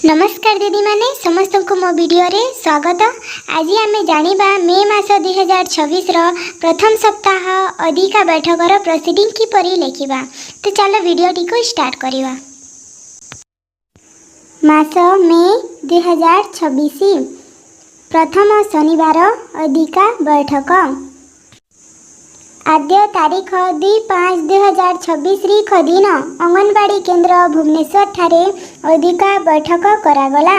नमस्कार दीदी माने समस्त को मो वीडियो रे स्वागत। आज आमे जानिबा मे मास 2026 रो प्रथम सप्ताह अधिका बैठकर प्रोसीडिंग की परी लेखिबा। तो चलो वीडियो टी को स्टार्ट करिवा। मास मे 2026 प्रथम शनिवार अधिका बैठक आद्य तारीख 2/5/2026 दिन अंगनवाड़ी केन्द्र भुवनेश्वर ठारे अधिका बैठक करागला।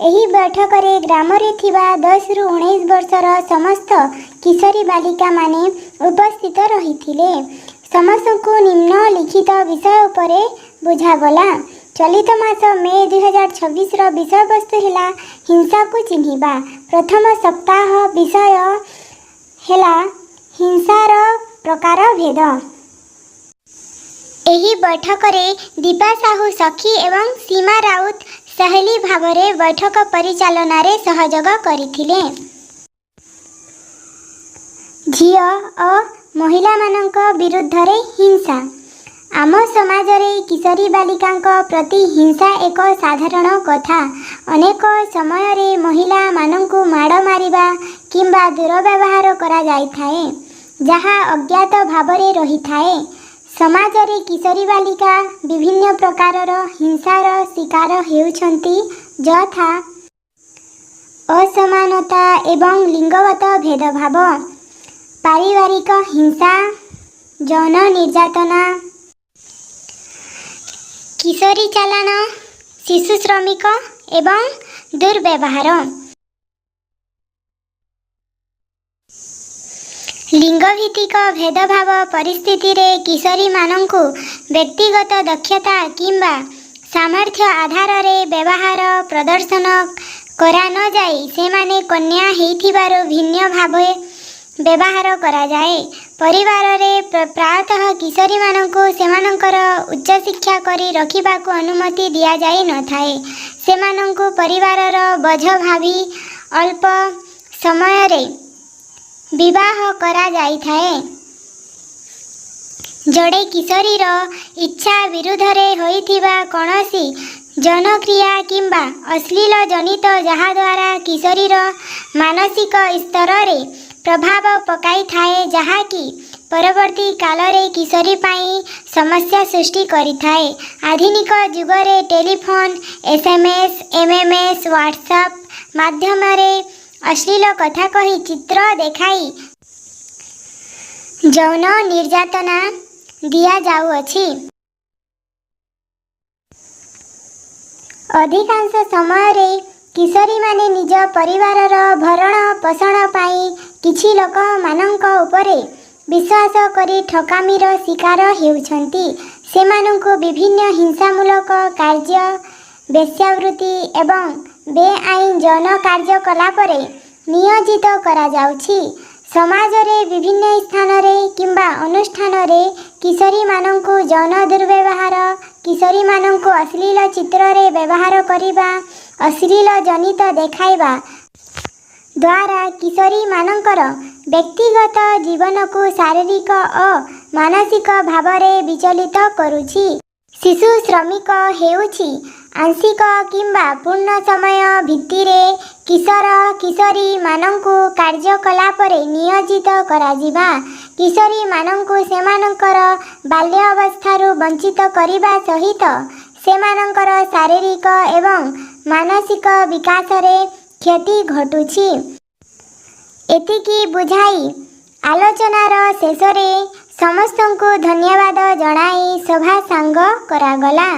एही बैठक रे ग्राम रे थिबा 10 रु 19 वर्षर समस्त किशोरी बालिका माने उपस्थित रहिथिले। समस्त को निम्नलिखित विषय उपरे बुझागला। चलित मास मे 2026 रो विषय वस्तु हेला हिंसा को चिन्हिबा। प्रथम सप्ताह विषय हेला हिंसार प्रकार भेद। एही बैठक रे दीपा साहू सखी एवं सीमा राउत सहेली भावरे बैठक परिचालना रे सहयोग करिथिले। झियो और महिला मानक विरुद्ध रे हिंसा। आम समाज रे किशोरी बालिकांक प्रति हिंसा एक साधारण कथा। अनेक समय रे महिला मानंकु माड़ मारिबा किंबा दुर्व्यवहार करा जाय थाए, जहा अज्ञात भावरे रही थाए। समाज रे किशोरी बालिका विभिन्न प्रकारर हिंसार शिकार हेउछंती, यथा असमानता एवं लिंगगत भेदभाव, पारिवारिक हिंसा, यौन निर्यातना, किशोरी चालान, शिशु श्रमिक एवं दुर्व्यवहार। लिंगभित्तिक भेदभाव परिस्थिति रे किशोरी मानंकु व्यक्तिगत दक्षता किंबा सामर्थ्य आधार रे व्यवहार प्रदर्शन करा न जाई से माने कन्या हेइथिबारु भिन्न भावे व्यवहार करा जाए। परिवार रे प्रायतः किशोरी मानंकु सेमानंकर उच्च शिक्षा करी रखिबाकु अनुमति दिया जाई न थाए। सेमानंकु परिवारर बोझ भावी अल्प समय रे विवाह करा जाई थाए। जड़े किशोरीर इच्छा विरुद्ध रे होइथिबा कोनोसी जनक्रिया किंबा अश्लील जनित जहा द्वारा किशोरीर मानसिक स्तर रे प्रभाव पकाई थाए, जहा कि परवर्ती काल रे किशोरी पाई समस्या सृष्टि करि थाए। आधुनिक युग रे टेलीफोन, एसएमएस, एमएमएस, व्हाट्सएप माध्यम रे अश्लील कथा कही चित्र देखाई यौन निर्यातना दिया जाउअछि। अधिकांश समय रे किशोरी माने निज परिवारर भरण पोषण पाई किछि लोक मानंक उपरे विश्वास करी ठकामीर शिकार हेउछंती। सेमानंकु विभिन्न हिंसामूलक कार्य, वेश्यावृत्ति एवं बेआईन यौन कार्यकलाप रे नियोजित करा जाउछि। समाज रे विभिन्न स्थान रे किंबा अनुष्ठान रे किशोरी मानंकु यौन दुर्व्यवहार, किशोरी मानंकु अश्लील चित्र रे व्यवहार करिबा, अश्लील जनित देखाइबा द्वारा किशोरी मानंकर व्यक्तिगत जीवन को शारीरिक और मानसिक भावरे विचलित करुछि। शिशु श्रमिक हेउछि आंशिक किंबा पूर्ण समय भित्तिरे किशोर किशोरी मानंकु कार्यकलाप रे नियोजित कराजिबा। किशोरी मानंकु सेमानंकर बाल्य अवस्थारु वंचित करिबा सहित सेमानंकर शारीरिक एवं मानसिक विकास रे क्षति घटुछि। एतिकी बुझाई आलोचनार शेष रे समस्तंकु धन्यवाद जणाई सभा सांग करागला।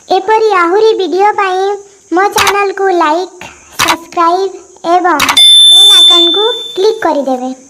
एपरी आहुरी वीडियो पाई मो चैनल को लाइक, सब्सक्राइब एवं बेल आइकन को क्लिक करि देबे।